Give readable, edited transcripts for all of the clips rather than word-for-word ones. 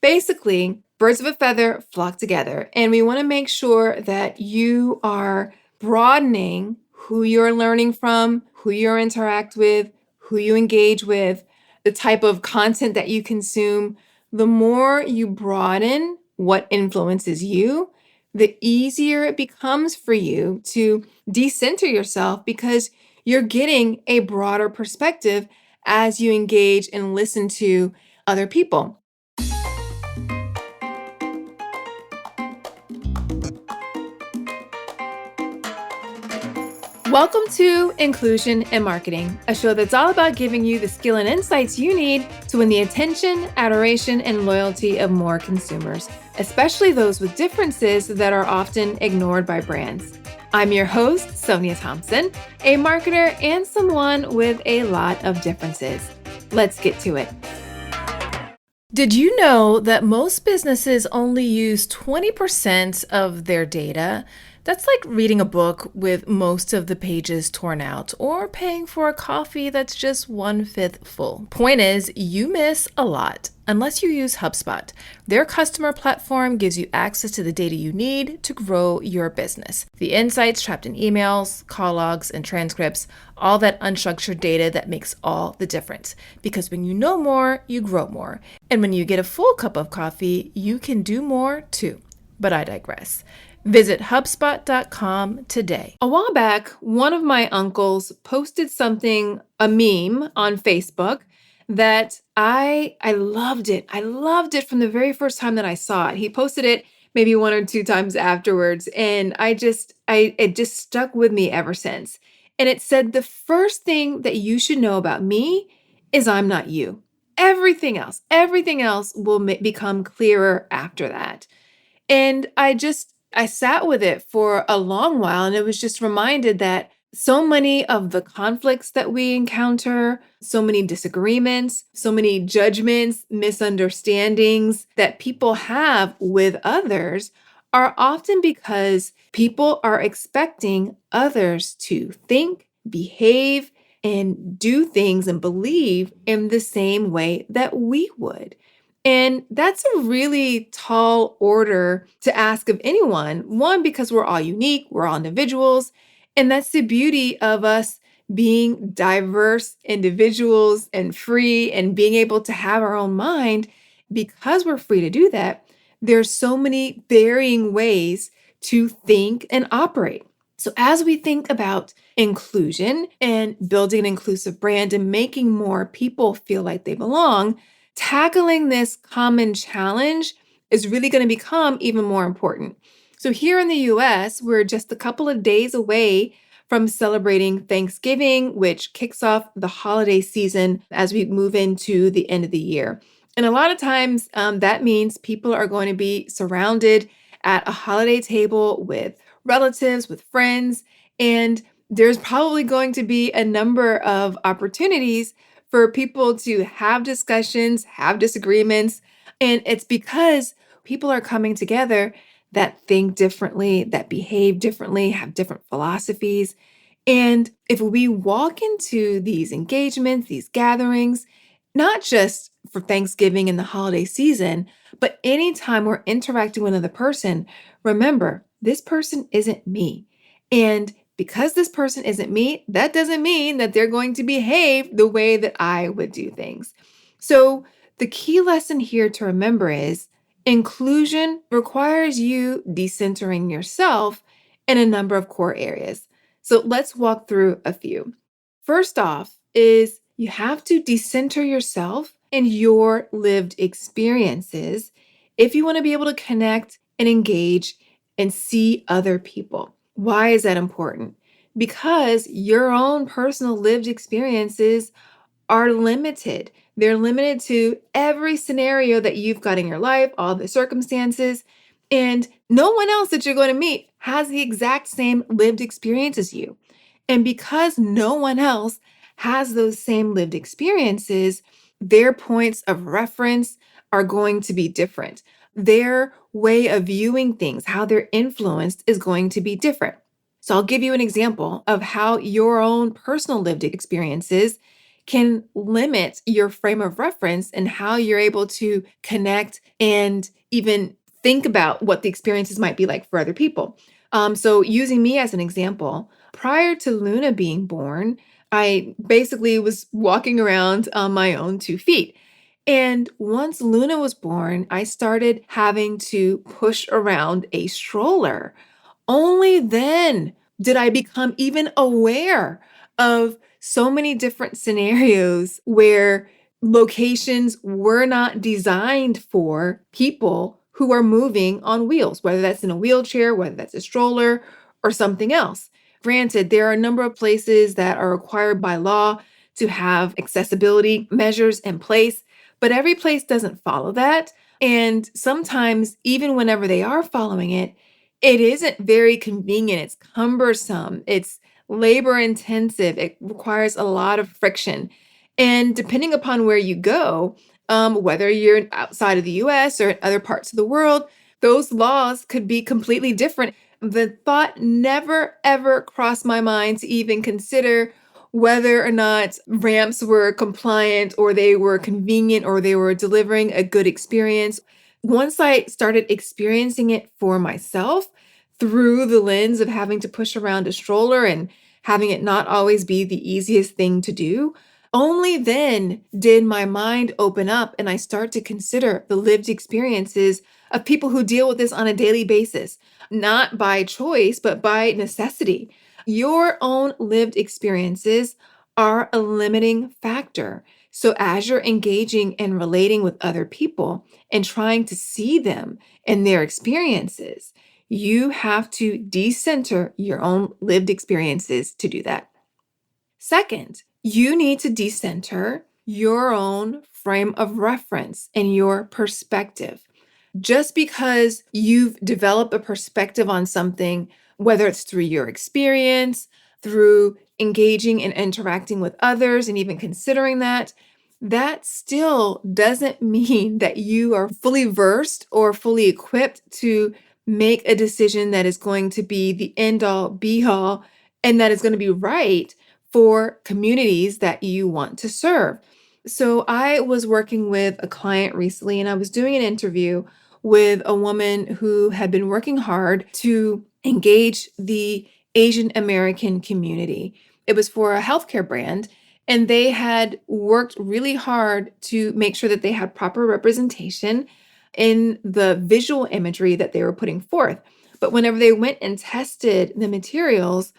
Basically, birds of a feather flock together, and we want to make sure that you are broadening who you're learning from, who you interact with, who you engage with, the type of content that you consume. The more you broaden what influences you, the easier it becomes for you to decenter yourself because you're getting a broader perspective as you engage and listen to other people. Welcome to Inclusion and Marketing, a show that's all about giving you the skill and insights you need to win the attention, adoration, and loyalty of more consumers, especially those with differences that are often ignored by brands. I'm your host, Sonia Thompson, a marketer and someone with a lot of differences. Let's get to it. Did you know that most businesses only use 20% of their data? That's like reading a book with most of the pages torn out or paying for a coffee that's just 1/5 full. Point is, you miss a lot unless you use HubSpot. Their customer platform gives you access to the data you need to grow your business. The insights trapped in emails, call logs, and transcripts, all that unstructured data that makes all the difference. Because when you know more, you grow more. And when you get a full cup of coffee, you can do more too. But I digress. Visit HubSpot.com today. A while back, one of my uncles posted a meme on Facebook that I loved it. I loved it from the very first time that I saw it. He posted it maybe one or two times afterwards, and it just stuck with me ever since. And it said, the first thing that you should know about me is I'm not you. Everything else will become clearer after that. And I sat with it for a long while, and it was just reminded that so many of the conflicts that we encounter, so many disagreements, so many judgments, misunderstandings that people have with others are often because people are expecting others to think, behave, and do things and believe in the same way that we would. And that's a really tall order to ask of anyone. One, because we're all unique, we're all individuals. And that's the beauty of us being diverse individuals and free and being able to have our own mind. Because we're free to do that, there's so many varying ways to think and operate. So as we think about inclusion and building an inclusive brand and making more people feel like they belong, tackling this common challenge is really going to become even more important. So here in the US, we're just a couple of days away from celebrating Thanksgiving, which kicks off the holiday season as we move into the end of the year. And a lot of times that means people are going to be surrounded at a holiday table with relatives, with friends, and there's probably going to be a number of opportunities for people to have discussions, have disagreements. And it's because people are coming together that think differently, that behave differently, have different philosophies. And if we walk into these engagements, these gatherings, not just for Thanksgiving and the holiday season, but anytime we're interacting with another person, remember, this person isn't me. And because this person isn't me, that doesn't mean that they're going to behave the way that I would do things. So the key lesson here to remember is inclusion requires you decentering yourself in a number of core areas. So let's walk through a few. First off is you have to decenter yourself and your lived experiences if you want to be able to connect and engage and see other people. Why is that important? Because your own personal lived experiences are limited. They're limited to every scenario that you've got in your life, all the circumstances, and no one else that you're going to meet has the exact same lived experience as you. And because no one else has those same lived experiences, their points of reference are going to be different. Their way of viewing things, how they're influenced, is going to be different. So I'll give you an example of how your own personal lived experiences can limit your frame of reference and how you're able to connect and even think about what the experiences might be like for other people. So, using me as an example, prior to Luna being born, I basically was walking around on my own 2 feet. And once Luna was born, I started having to push around a stroller. Only then did I become even aware of so many different scenarios where locations were not designed for people who are moving on wheels, whether that's in a wheelchair, whether that's a stroller, or something else. Granted, there are a number of places that are required by law to have accessibility measures in place, but every place doesn't follow that. And sometimes, even whenever they are following it, it isn't very convenient. It's cumbersome. It's labor intensive. It requires a lot of friction. And depending upon where you go, whether you're outside of the US or in other parts of the world, those laws could be completely different. The thought never, ever crossed my mind to even consider whether or not ramps were compliant or they were convenient or they were delivering a good experience. Once I started experiencing it for myself through the lens of having to push around a stroller and having it not always be the easiest thing to do, only then did my mind open up and I start to consider the lived experiences of people who deal with this on a daily basis, not by choice, but by necessity. Your own lived experiences are a limiting factor. So, as you're engaging and relating with other people and trying to see them and their experiences, you have to decenter your own lived experiences to do that. Second, you need to decenter your own frame of reference and your perspective. Just because you've developed a perspective on something, whether it's through your experience, through engaging and interacting with others, and even considering that, that still doesn't mean that you are fully versed or fully equipped to make a decision that is going to be the end all be all and that is going to be right for communities that you want to serve. So, I was working with a client recently and I was doing an interview with a woman who had been working hard to engage the Asian American community. It was for a healthcare brand, and they had worked really hard to make sure that they had proper representation in the visual imagery that they were putting forth. But whenever they went and tested the materials,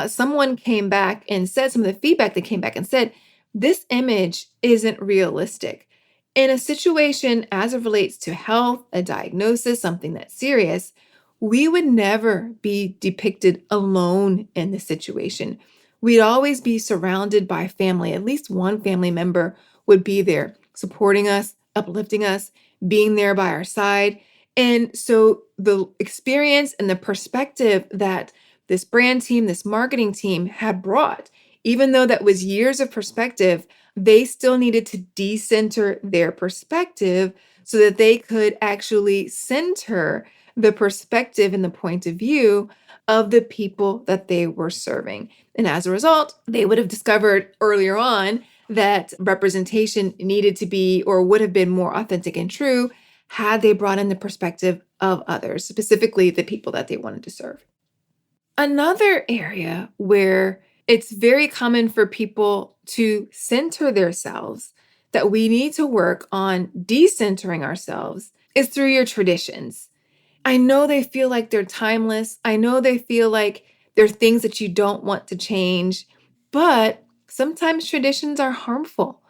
someone came back and said some of the feedback that came back and said, this image isn't realistic. In a situation as it relates to health, a diagnosis, something that's serious, we would never be depicted alone in the situation. We'd always be surrounded by family. At least one family member would be there supporting us, uplifting us, being there by our side. And so the experience and the perspective that this brand team, this marketing team had brought, even though that was years of perspective, they still needed to decenter their perspective so that they could actually center the perspective and the point of view of the people that they were serving. And as a result, they would have discovered earlier on that representation needed to be or would have been more authentic and true had they brought in the perspective of others, specifically the people that they wanted to serve. Another area where it's very common for people to center themselves, that we need to work on decentering ourselves, is through your traditions. I know they feel like they're timeless. I know they feel like they're things that you don't want to change, but sometimes traditions are harmful.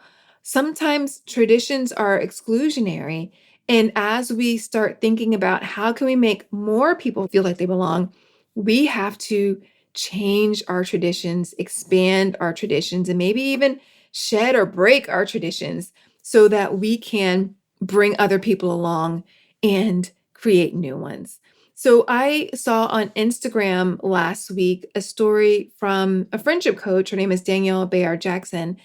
Sometimes traditions are exclusionary. And as we start thinking about how can we make more people feel like they belong, we have to change our traditions, expand our traditions, and maybe even shed or break our traditions so that we can bring other people along and create new ones. So I saw on Instagram last week a story from a friendship coach. Her name is Danielle Bayard Jackson.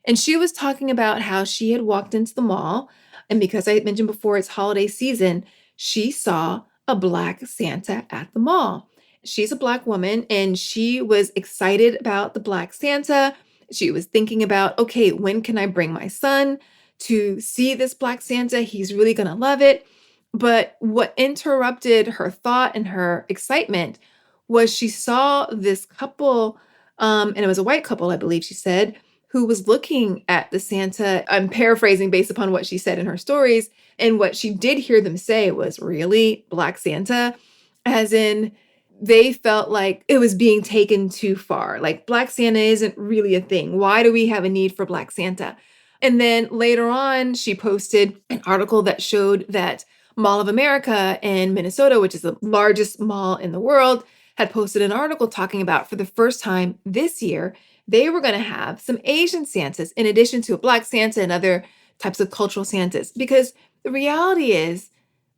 And she was talking about how she had walked into the mall. And because I had mentioned before it's holiday season, she saw a Black Santa at the mall. She's a Black woman and she was excited about the Black Santa. She was thinking about, okay, when can I bring my son to see this Black Santa? He's really going to love it. But what interrupted her thought and her excitement was she saw this couple, and it was a white couple, I believe she said, who was looking at the Santa. I'm paraphrasing based upon what she said in her stories. And what she did hear them say was, really, Black Santa? As in, they felt like it was being taken too far. Like, Black Santa isn't really a thing. Why do we have a need for Black Santa? And then later on, she posted an article that showed that Mall of America in Minnesota, which is the largest mall in the world, had posted an article talking about, for the first time this year, they were going to have some Asian Santas in addition to a Black Santa and other types of cultural Santas. Because the reality is,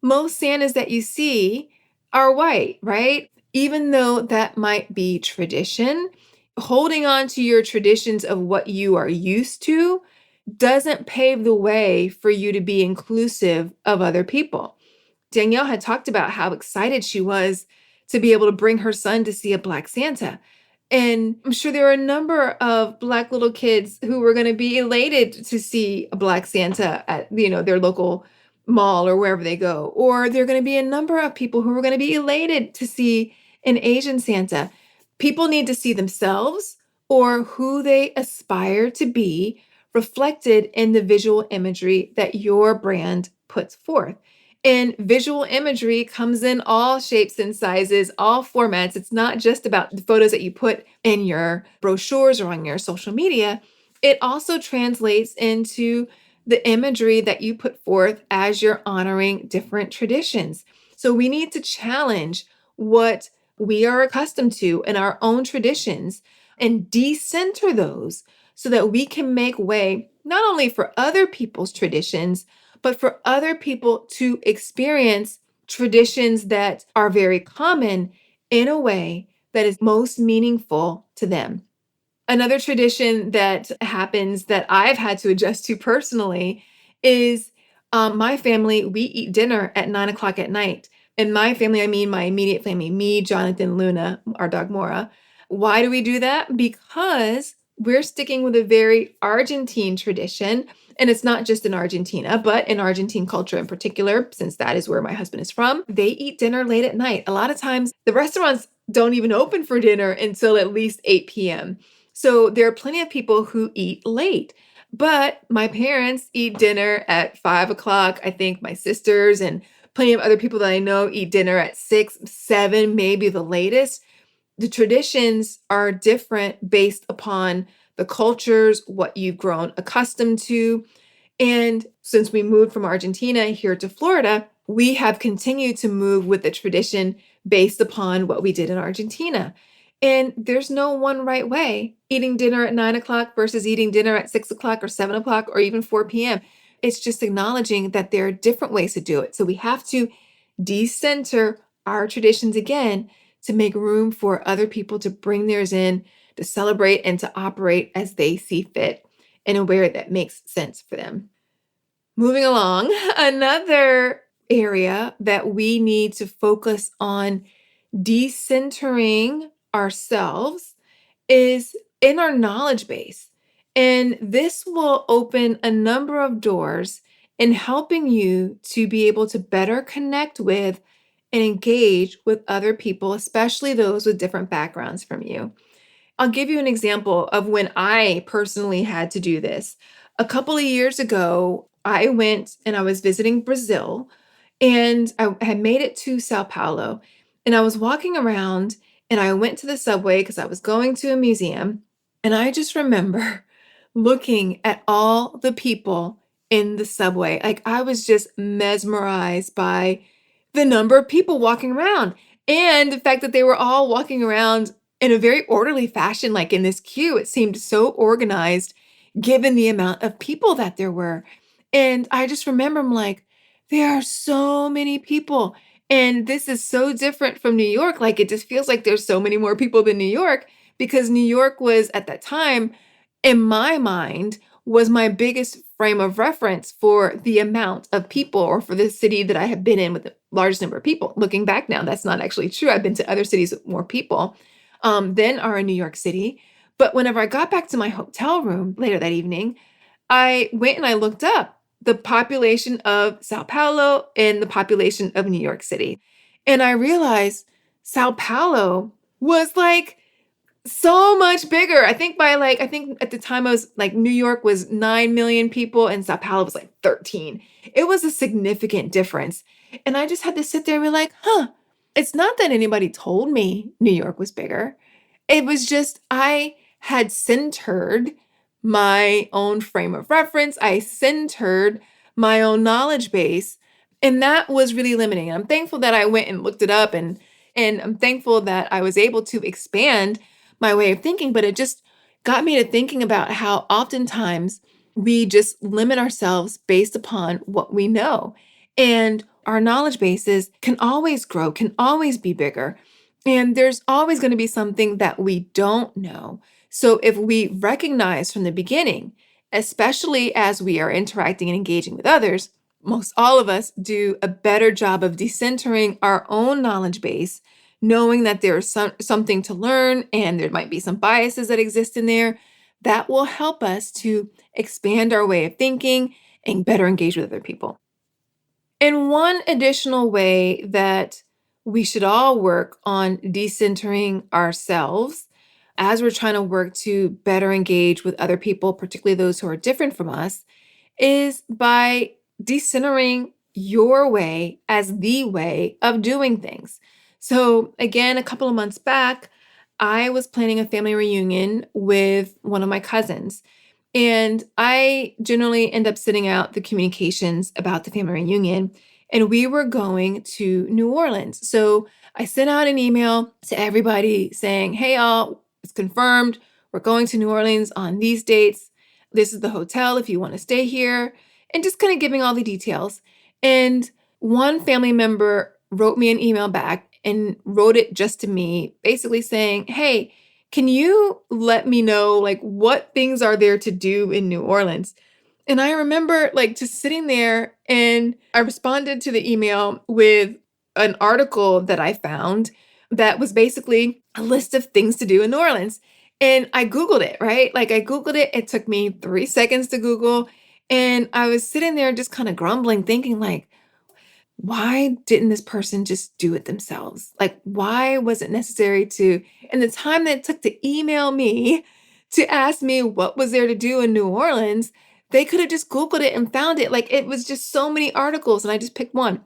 most Santas that you see are white, right? Even though that might be tradition, holding on to your traditions of what you are used to doesn't pave the way for you to be inclusive of other people. Danielle had talked about how excited she was to be able to bring her son to see a Black Santa. And I'm sure there are a number of Black little kids who were going to be elated to see a Black Santa at, their local mall or wherever they go. Or there are going to be a number of people who are going to be elated to see an Asian Santa. People need to see themselves or who they aspire to be reflected in the visual imagery that your brand puts forth. And visual imagery comes in all shapes and sizes, all formats. It's not just about the photos that you put in your brochures or on your social media. It also translates into the imagery that you put forth as you're honoring different traditions. So we need to challenge what we are accustomed to in our own traditions and decenter those so that we can make way not only for other people's traditions, but for other people to experience traditions that are very common in a way that is most meaningful to them. Another tradition that happens that I've had to adjust to personally is my family, we eat dinner at 9 o'clock at night. And my family, I mean my immediate family, me, Jonathan, Luna, our dog Mora. Why do we do that? Because we're sticking with a very Argentine tradition. And it's not just in Argentina, but in Argentine culture in particular, since that is where my husband is from, they eat dinner late at night. A lot of times the restaurants don't even open for dinner until at least 8 p.m. So there are plenty of people who eat late. But my parents eat dinner at 5 o'clock. I think my sisters and plenty of other people that I know eat dinner at 6, 7, maybe the latest. The traditions are different based upon the cultures, what you've grown accustomed to. And since we moved from Argentina here to Florida, we have continued to move with the tradition based upon what we did in Argentina. And there's no one right way eating dinner at 9 o'clock versus eating dinner at 6 o'clock or 7 o'clock or even 4 p.m. It's just acknowledging that there are different ways to do it. So we have to decenter our traditions again to make room for other people to bring theirs in, to celebrate and to operate as they see fit in a way that makes sense for them. Moving along, another area that we need to focus on decentering ourselves is in our knowledge base. And this will open a number of doors in helping you to be able to better connect with and engage with other people, especially those with different backgrounds from you. I'll give you an example of when I personally had to do this. A couple of years ago, I went and I was visiting Brazil, and I had made it to Sao Paulo, and I was walking around and I went to the subway because I was going to a museum. And I just remember looking at all the people in the subway. Like, I was just mesmerized by the number of people walking around and the fact that they were all walking around in a very orderly fashion, like in this queue. It seemed so organized given the amount of people that there were. And I just remember I'm like, there are so many people. And this is so different from New York. Like, it just feels like there's so many more people than New York, because New York was at that time, in my mind, was my biggest frame of reference for the amount of people, or for the city that I have been in with the largest number of people. Looking back now, that's not actually true. I've been to other cities with more people than are in New York City. But whenever I got back to my hotel room later that evening, I went and I looked up the population of Sao Paulo and the population of New York City. And I realized Sao Paulo was like so much bigger. I think at the time I was like New York was 9 million people and Sao Paulo was like 13. It was a significant difference. And I just had to sit there and be like, huh, it's not that anybody told me New York was bigger. It was just I had centered my own frame of reference. I centered my own knowledge base. And that was really limiting. I'm thankful that I went and looked it up and I'm thankful that I was able to expand my way of thinking, but it just got me to thinking about how oftentimes we just limit ourselves based upon what we know. And our knowledge bases can always grow, can always be bigger. And there's always going to be something that we don't know. So if we recognize from the beginning, especially as we are interacting and engaging with others, most all of us do a better job of decentering our own knowledge base, knowing that there's something to learn and there might be some biases that exist in there. That will help us to expand our way of thinking and better engage with other people. And one additional way that we should all work on decentering ourselves as we're trying to work to better engage with other people, particularly those who are different from us, is by decentering your way as the way of doing things. So, again, a couple of months back, I was planning a family reunion with one of my cousins. And I generally end up sending out the communications about the family reunion. And we were going to New Orleans. So I sent out an email to everybody saying, hey, all, it's confirmed. We're going to New Orleans on these dates. This is the hotel if you want to stay here. And just kind of giving all the details. And one family member wrote me an email back and wrote it just to me, basically saying, hey, can you let me know like what things are there to do in New Orleans? And I remember like just sitting there and I responded to the email with an article that I found that was basically a list of things to do in New Orleans. And I Googled it, right? Like I Googled it. It took me 3 seconds to Google. And I was sitting there just kind of grumbling, thinking like, why didn't this person just do it themselves? Like, why was it necessary to, and the time that it took to email me to ask me what was there to do in New Orleans, they could have just Googled it and found it. Like, it was just so many articles, and I just picked one.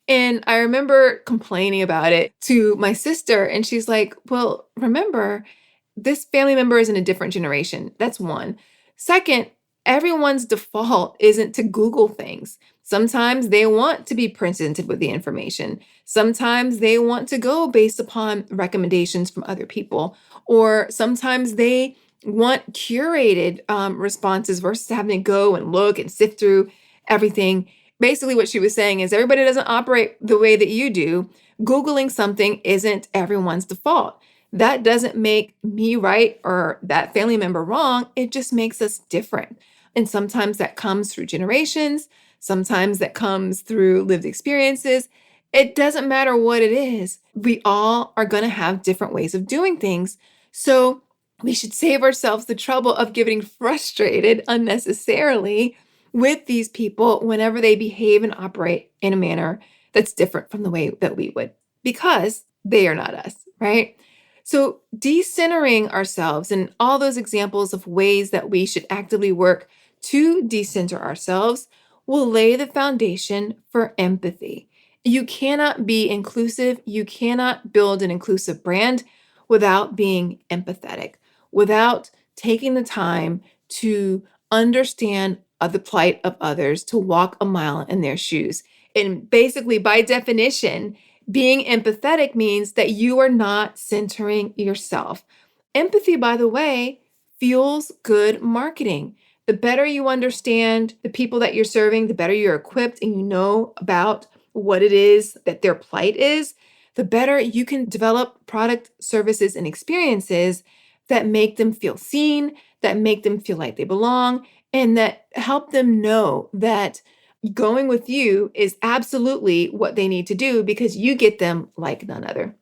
And I remember complaining about it to my sister, and she's like, well, remember, this family member is in a different generation. That's one. Second, everyone's default isn't to Google things. Sometimes they want to be presented with the information. Sometimes they want to go based upon recommendations from other people, or sometimes they want curated responses versus having to go and look and sift through everything. Basically, what she was saying is everybody doesn't operate the way that you do. Googling something isn't everyone's default. That doesn't make me right or that family member wrong. It just makes us different. And sometimes that comes through generations. Sometimes that comes through lived experiences. It doesn't matter what it is. We all are going to have different ways of doing things. So we should save ourselves the trouble of getting frustrated unnecessarily with these people whenever they behave and operate in a manner that's different from the way that we would, because they are not us, right? So, decentering ourselves and all those examples of ways that we should actively work to decenter ourselves will lay the foundation for empathy. You cannot be inclusive, you cannot build an inclusive brand without being empathetic, without taking the time to understand the plight of others, to walk a mile in their shoes. And basically, by definition, being empathetic means that you are not centering yourself. Empathy, by the way, fuels good marketing. The better you understand the people that you're serving, the better you're equipped and you know about what it is that their plight is, the better you can develop product, services, and experiences that make them feel seen, that make them feel like they belong, and that help them know that going with you is absolutely what they need to do because you get them like none other.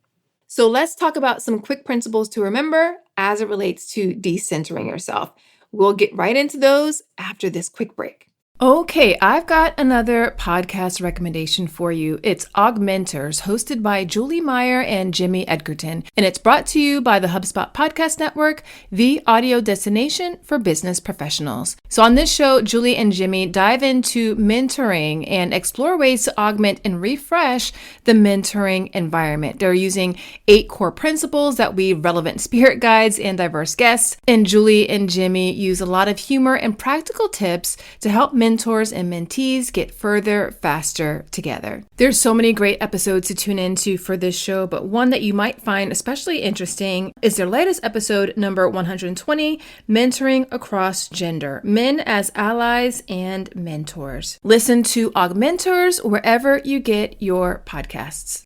So let's talk about some quick principles to remember as it relates to decentering yourself. We'll get right into those after this quick break. Okay, I've got another podcast recommendation for you. It's Augmenters, hosted by Julie Meyer and Jimmy Edgerton, and it's brought to you by the HubSpot Podcast Network, the audio destination for business professionals. So on this show, Julie and Jimmy dive into mentoring and explore ways to augment and refresh the mentoring environment. They're using 8 core principles that weave relevant spirit guides and diverse guests, and Julie and Jimmy use a lot of humor and practical tips to help mentors and mentees get further faster together. There's so many great episodes to tune into for this show, but one that you might find especially interesting is their latest episode, number 120, Mentoring Across Gender, Men as Allies and Mentors. Listen to Augmenters wherever you get your podcasts.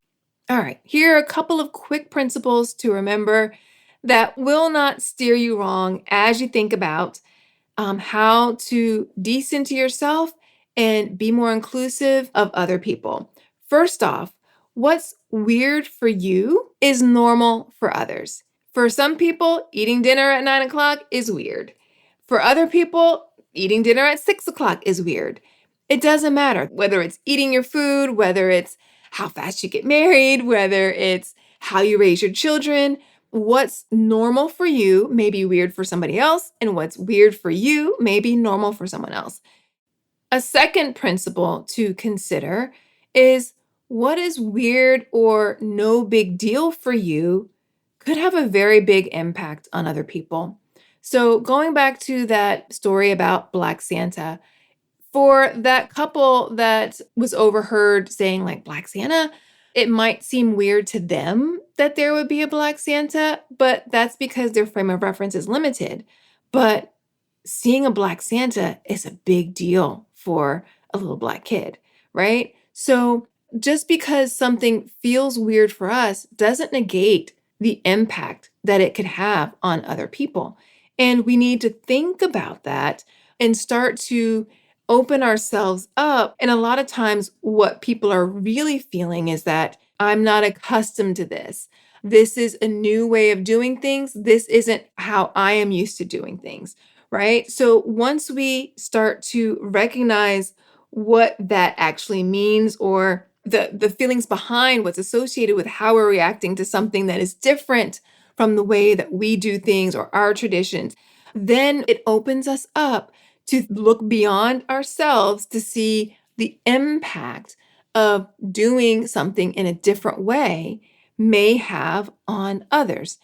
All right, here are a couple of quick principles to remember that will not steer you wrong as you think about how to decenter yourself and be more inclusive of other people. First off, what's weird for you is normal for others. For some people, eating dinner at 9 o'clock is weird. For other people, eating dinner at 6 o'clock is weird. It doesn't matter whether it's eating your food, whether it's how fast you get married, whether it's how you raise your children. What's normal for you may be weird for somebody else, and what's weird for you may be normal for someone else. A second principle to consider is what is weird or no big deal for you could have a very big impact on other people. So going back to that story about Black Santa, for that couple that was overheard saying like Black Santa, it might seem weird to them that there would be a Black Santa, but that's because their frame of reference is limited. But seeing a Black Santa is a big deal for a little Black kid, right? So just because something feels weird for us doesn't negate the impact that it could have on other people. And we need to think about that and start to open ourselves up. And a lot of times, what people are really feeling is that I'm not accustomed to this. This is a new way of doing things. This isn't how I am used to doing things, right? So once we start to recognize what that actually means, or the feelings behind what's associated with how we're reacting to something that is different from the way that we do things or our traditions, then it opens us up to look beyond ourselves to see the impact of doing something in a different way may have on others.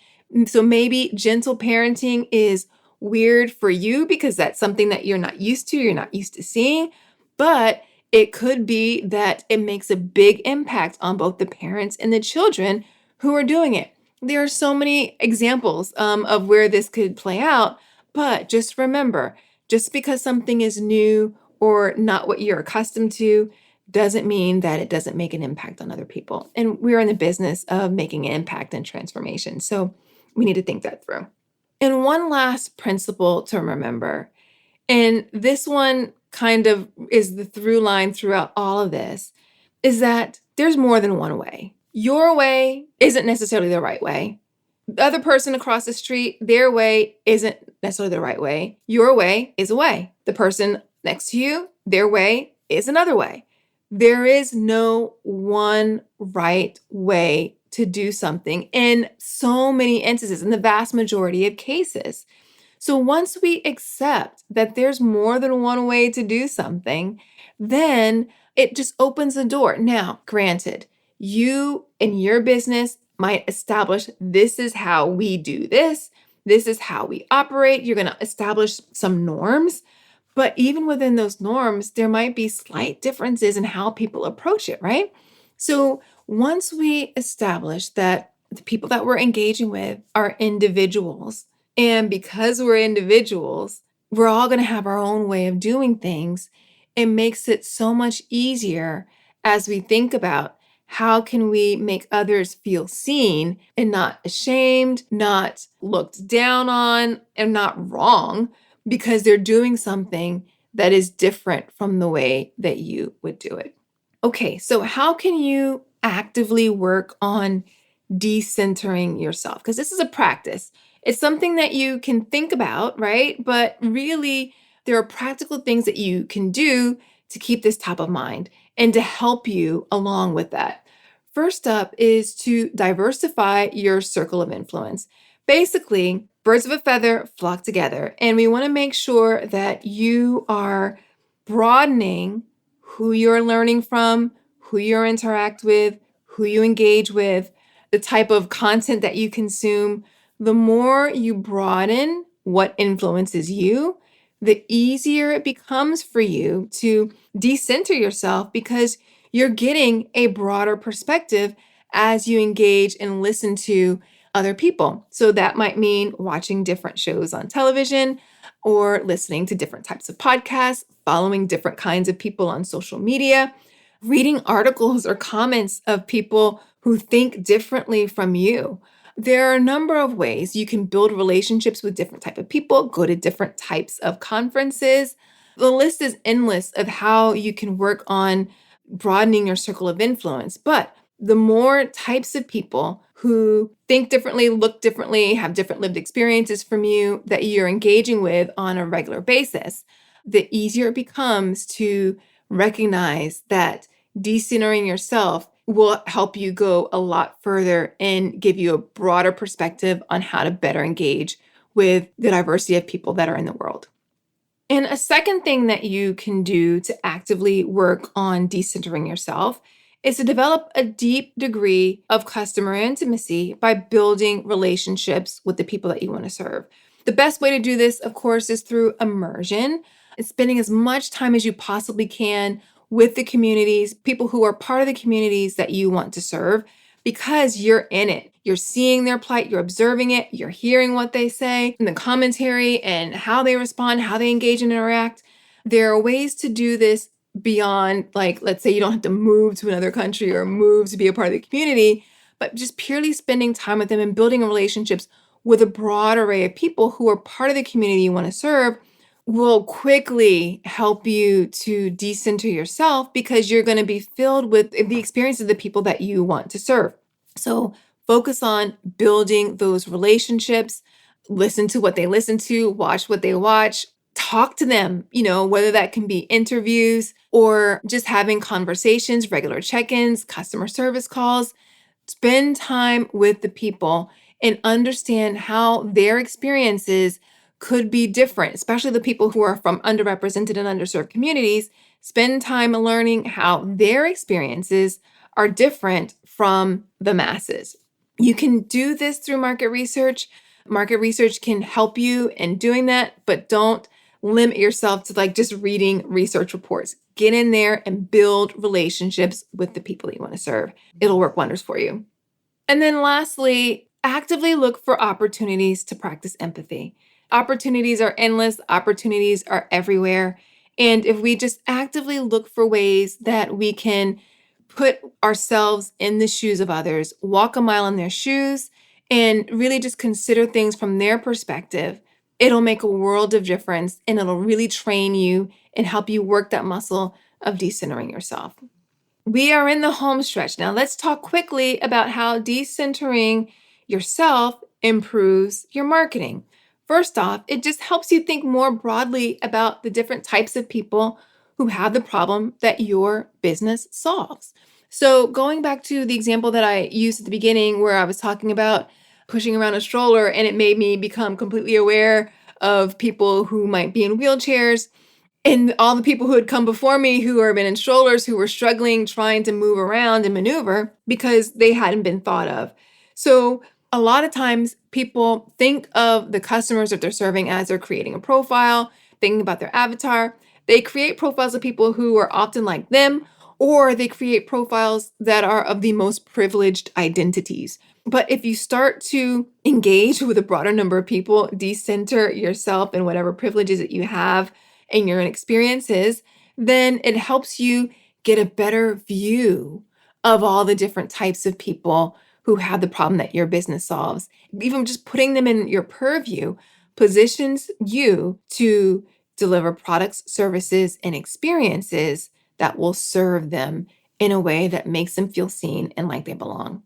So maybe gentle parenting is weird for you because that's something that you're not used to seeing, but it could be that it makes a big impact on both the parents and the children who are doing it. There are so many examples of where this could play out, but just remember, just because something is new or not what you're accustomed to doesn't mean that it doesn't make an impact on other people. And we're in the business of making an impact and transformation. So we need to think that through. And one last principle to remember, and this one kind of is the through line throughout all of this, is that there's more than one way. Your way isn't necessarily the right way. The other person across the street, their way isn't necessarily the right way. Your way is a way. The person next to you, their way is another way. There is no one right way to do something in so many instances, in the vast majority of cases. So once we accept that there's more than one way to do something, then it just opens the door. Now, granted, you in your business might establish this is how we do this. This is how we operate. You're going to establish some norms. But even within those norms, there might be slight differences in how people approach it, right? So once we establish that the people that we're engaging with are individuals, and because we're individuals, we're all going to have our own way of doing things, it makes it so much easier as we think about how can we make others feel seen and not ashamed, not looked down on, and not wrong because they're doing something that is different from the way that you would do it. Okay, so how can you actively work on decentering yourself? Because this is a practice. It's something that you can think about, right? But really, there are practical things that you can do to keep this top of mind and to help you along with that. First up is to diversify your circle of influence. Basically, birds of a feather flock together, and we want to make sure that you are broadening who you're learning from, who you interact with, who you engage with, the type of content that you consume. The more you broaden what influences you, the easier it becomes for you to decenter yourself because you're getting a broader perspective as you engage and listen to other people. So that might mean watching different shows on television or listening to different types of podcasts, following different kinds of people on social media, reading articles or comments of people who think differently from you. There are a number of ways you can build relationships with different type of people, go to different types of conferences. The list is endless of how you can work on broadening your circle of influence. But the more types of people who think differently, look differently, have different lived experiences from you that you're engaging with on a regular basis, the easier it becomes to recognize that decentering yourself will help you go a lot further and give you a broader perspective on how to better engage with the diversity of people that are in the world. And a second thing that you can do to actively work on decentering yourself is to develop a deep degree of customer intimacy by building relationships with the people that you want to serve. The best way to do this, of course, is through immersion and spending as much time as you possibly can with the communities, people who are part of the communities that you want to serve, because you're in it. You're seeing their plight, you're observing it, you're hearing what they say in the commentary and how they respond, how they engage and interact. There are ways to do this beyond, like, let's say you don't have to move to another country or move to be a part of the community, but just purely spending time with them and building relationships with a broad array of people who are part of the community you want to serve will quickly help you to decenter yourself because you're going to be filled with the experiences of the people that you want to serve. So focus on building those relationships, listen to what they listen to, watch what they watch, talk to them, whether that can be interviews or just having conversations, regular check-ins, customer service calls. Spend time with the people and understand how their experiences could be different, especially the people who are from underrepresented and underserved communities. Spend time learning how their experiences are different from the masses. You can do this through market research. Market research can help you in doing that, but don't limit yourself to just reading research reports. Get in there and build relationships with the people that you want to serve. It'll work wonders for you. And then lastly, actively look for opportunities to practice empathy. Opportunities are endless, opportunities are everywhere. And if we just actively look for ways that we can put ourselves in the shoes of others, walk a mile in their shoes, and really just consider things from their perspective, it'll make a world of difference and it'll really train you and help you work that muscle of decentering yourself. We are in the home stretch. Now, let's talk quickly about how decentering yourself improves your marketing. First off, it just helps you think more broadly about the different types of people who have the problem that your business solves. So, going back to the example that I used at the beginning, where I was talking about pushing around a stroller, and it made me become completely aware of people who might be in wheelchairs and all the people who had come before me who have been in strollers, who were struggling, trying to move around and maneuver because they hadn't been thought of. So a lot of times people think of the customers that they're serving as they're creating a profile, thinking about their avatar. They create profiles of people who are often like them, or they create profiles that are of the most privileged identities. But if you start to engage with a broader number of people, decenter yourself in whatever privileges that you have and your experiences, then it helps you get a better view of all the different types of people who have the problem that your business solves. Even just putting them in your purview positions you to deliver products, services, and experiences that will serve them in a way that makes them feel seen and like they belong.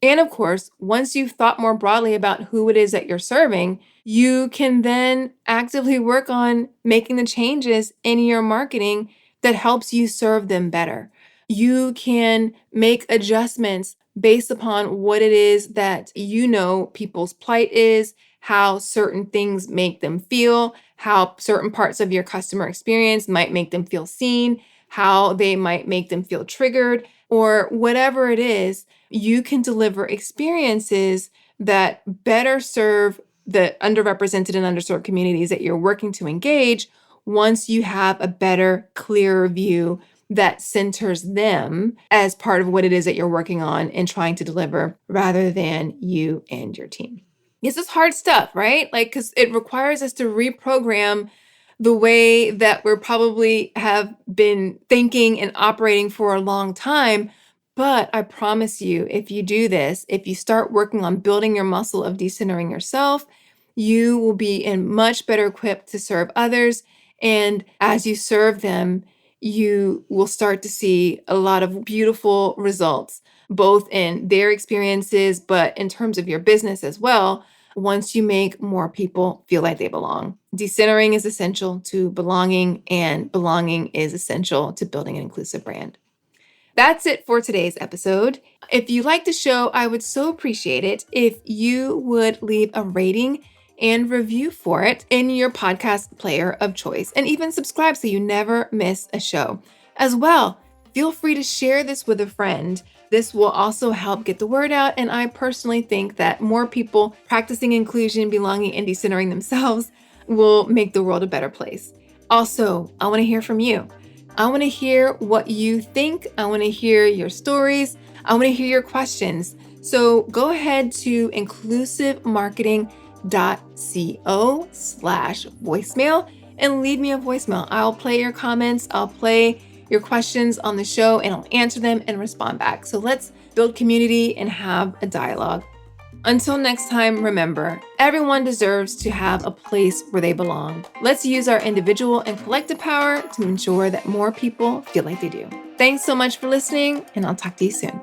And of course, once you've thought more broadly about who it is that you're serving, you can then actively work on making the changes in your marketing that helps you serve them better. You can make adjustments based upon what it is that you know people's plight is, how certain things make them feel, how certain parts of your customer experience might make them feel seen, how they might make them feel triggered, or whatever it is. You can deliver experiences that better serve the underrepresented and underserved communities that you're working to engage once you have a better, clearer view that centers them as part of what it is that you're working on and trying to deliver rather than you and your team. This is hard stuff, right? Like, because it requires us to reprogram the way that we're probably have been thinking and operating for a long time. But I promise you, if you do this, if you start working on building your muscle of decentering yourself, you will be in much better equipped to serve others. And as you serve them, you will start to see a lot of beautiful results, both in their experiences, but in terms of your business as well, once you make more people feel like they belong. Decentering is essential to belonging, and belonging is essential to building an inclusive brand. That's it for today's episode. If you like the show, I would so appreciate it if you would leave a rating and review for it in your podcast player of choice, and even subscribe so you never miss a show. As well, feel free to share this with a friend. This will also help get the word out, and I personally think that more people practicing inclusion, belonging, and decentering themselves will make the world a better place. Also, I want to hear from you. I want to hear what you think. I want to hear your stories. I want to hear your questions. So go ahead to inclusivemarketing.co/voicemail and leave me a voicemail. I'll play your comments. I'll play your questions on the show and I'll answer them and respond back. So let's build community and have a dialogue. Until next time, remember, everyone deserves to have a place where they belong. Let's use our individual and collective power to ensure that more people feel like they do. Thanks so much for listening, and I'll talk to you soon.